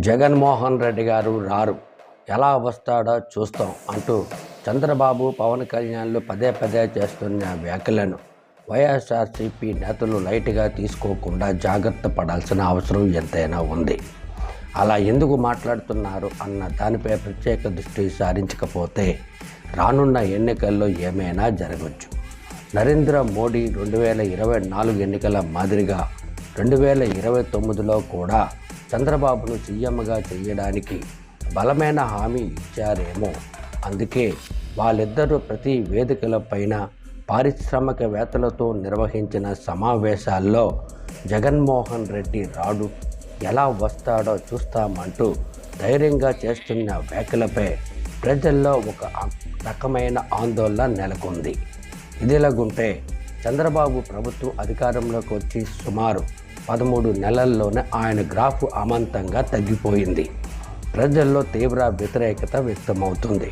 జగన్మోహన్ రెడ్డి గారు రారు, ఎలా వస్తాడో చూస్తాం అంటూ చంద్రబాబు, పవన్ కళ్యాణ్లు పదే పదే చేస్తున్న వ్యాఖ్యలను వైఎస్ఆర్సీపీ నేతలు లైట్గా తీసుకోకుండా జాగ్రత్త పడాల్సిన అవసరం ఎంతైనా ఉంది. అలా ఎందుకు మాట్లాడుతున్నారు అన్న దానిపై ప్రత్యేక దృష్టి సారించకపోతే రానున్న ఎన్నికల్లో ఏమైనా జరగవచ్చు. నరేంద్ర మోడీ 2024 ఎన్నికల మాదిరిగా 2029లో కూడా చంద్రబాబును సీఎంగా చేయడానికి బలమైన హామీ ఇచ్చారేమో. అందుకే వాళ్ళిద్దరూ ప్రతి వేదికలపైన పారిశ్రామికవేత్తలతో నిర్వహించిన సమావేశాల్లో జగన్మోహన్ రెడ్డి రాడు, ఎలా వస్తాడో చూస్తామంటూ ధైర్యంగా చేస్తున్న వ్యాఖ్యలపై ప్రజల్లో ఒక రకమైన ఆందోళన నెలకొంది. ఇదిలాగుంటే చంద్రబాబు ప్రభుత్వం అధికారంలోకి వచ్చి సుమారు 13 నెలల్లోనే ఆయన గ్రాఫ్ అమాంతంగా తగ్గిపోయింది. ప్రజల్లో తీవ్ర వ్యతిరేకత వ్యక్తమవుతుంది.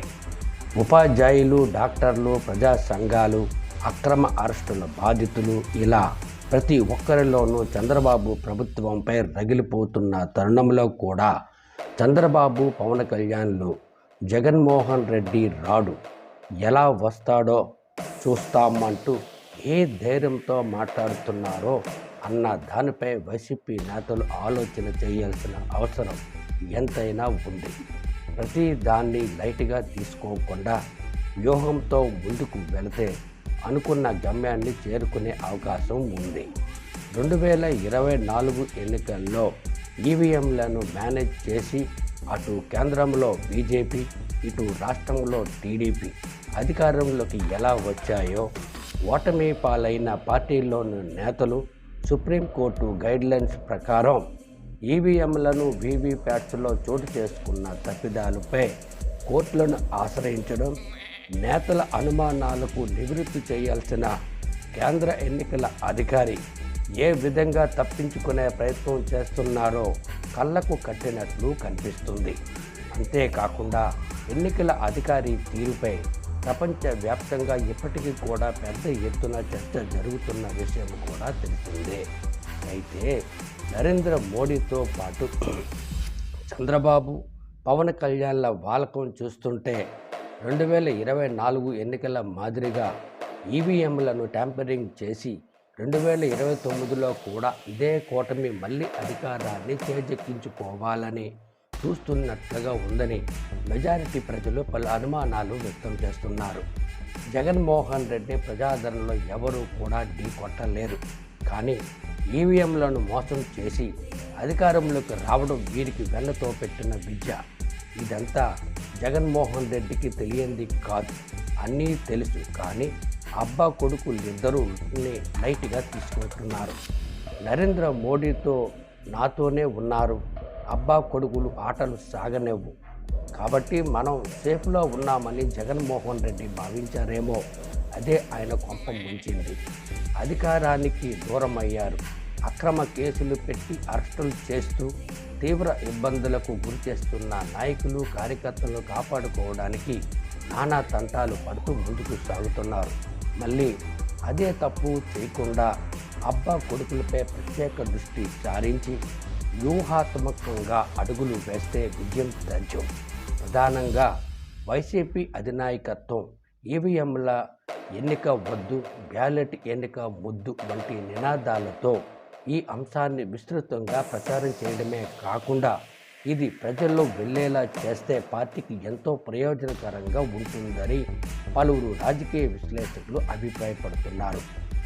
ఉపాధ్యాయులు, డాక్టర్లు, ప్రజా సంఘాలు, అక్రమ అరెస్టుల బాధితులు, ఇలా ప్రతి ఒక్కరిలోనూ చంద్రబాబు ప్రభుత్వంపై రగిలిపోతున్న తరుణంలో కూడా చంద్రబాబు, పవన్ కళ్యాణ్లు జగన్మోహన్ రెడ్డి రాడు, ఎలా వస్తాడో చూస్తామంటూ ఏ ధైర్యంతో మాట్లాడుతున్నారో అన్న దానిపై వైసీపీ నేతలు ఆలోచన చేయాల్సిన అవసరం ఎంతైనా ఉంది. ప్రతి దాన్ని లైట్గా తీసుకోకుండా వ్యూహంతో ముందుకు వెళితే అనుకున్న గమ్యాన్ని చేరుకునే అవకాశం ఉంది. 2024 ఎన్నికల్లో ఈవీఎంలను మేనేజ్ చేసి అటు కేంద్రంలో బీజేపీ, ఇటు రాష్ట్రంలో టీడీపీ అధికారంలోకి ఎలా వచ్చాయో, ఓటమి పాలైన పార్టీల్లోని నేతలు సుప్రీంకోర్టు గైడ్లైన్స్ ప్రకారం ఈవీఎంలను వీవీప్యాట్స్లో చోటు చేసుకున్న తప్పిదాలపై కోర్టులను ఆశ్రయించడం, నేతల అనుమానాలకు నివృత్తి చేయాల్సిన కేంద్ర ఎన్నికల అధికారి ఏ విధంగా తప్పించుకునే ప్రయత్నం చేస్తున్నారో కళ్ళకు కట్టినట్లు కనిపిస్తుంది. అంతేకాకుండా ఎన్నికల అధికారి తీరుపై ప్రపంచవ్యాప్తంగా ఇప్పటికీ కూడా పెద్ద ఎత్తున చర్చ జరుగుతున్న విషయం కూడా తెలిసిందే. అయితే నరేంద్ర మోడీతో పాటు చంద్రబాబు, పవన్ కళ్యాణ్ల వాలకం చూస్తుంటే 2024 ఎన్నికల మాదిరిగా ఈవీఎంలను ట్యాంపరింగ్ చేసి 2029లో కూడా ఇదే కూటమి మళ్ళీ అధికారాన్ని చేజెక్కించుకోవాలని చూస్తున్నట్లుగా ఉందని మెజారిటీ ప్రజలు పలు అనుమానాలు వ్యక్తం చేస్తున్నారు. జగన్మోహన్ రెడ్డి ప్రజాదరణలో ఎవరూ కూడా ఢీ కొట్టలేరు. కానీ ఈవీఎంలను మోసం చేసి అధికారంలోకి రావడం వీరికి వెన్నతో పెట్టిన విద్య. ఇదంతా జగన్మోహన్ రెడ్డికి తెలియంది కాదు, అన్నీ తెలుసు. కానీ అబ్బా కొడుకులిద్దరూ లైట్గా తీసుకుంటున్నారు. నరేంద్ర మోడీతో నాతోనే ఉన్నారు, అబ్బా కొడుకులు ఆటలు సాగనివ్వు, కాబట్టి మనం సేఫ్లో ఉన్నామని జగన్మోహన్ రెడ్డి భావించారేమో. అదే ఆయన కొంప ముంచింది. అధికారానికి దూరం అయ్యారు. అక్రమ కేసులు పెట్టి అరెస్టులు చేస్తూ తీవ్ర ఇబ్బందులకు గురి చేస్తున్న నాయకులు, కార్యకర్తలను కాపాడుకోవడానికి నానా తంటాలు పడుతూ ముందుకు సాగుతున్నారు. మళ్ళీ అదే తప్పు చేయకుండా అబ్బా కొడుకులపై ప్రత్యేక దృష్టి సారించి వ్యూహాత్మకంగా అడుగులు వేస్తే విజయం తథ్యం. ప్రధానంగా వైసీపీ అధినాయకత్వం ఈవీఎంల ఎన్నిక వద్దు, బ్యాలెట్ ఎన్నిక ముద్దు వంటి నినాదాలతో ఈ అంశాన్ని విస్తృతంగా ప్రచారం చేయడమే కాకుండా ఇది ప్రజల్లో వెళ్ళేలా చేస్తే పార్టీకి ఎంతో ప్రయోజనకరంగా ఉంటుందని పలువురు రాజకీయ విశ్లేషకులు అభిప్రాయపడుతున్నారు.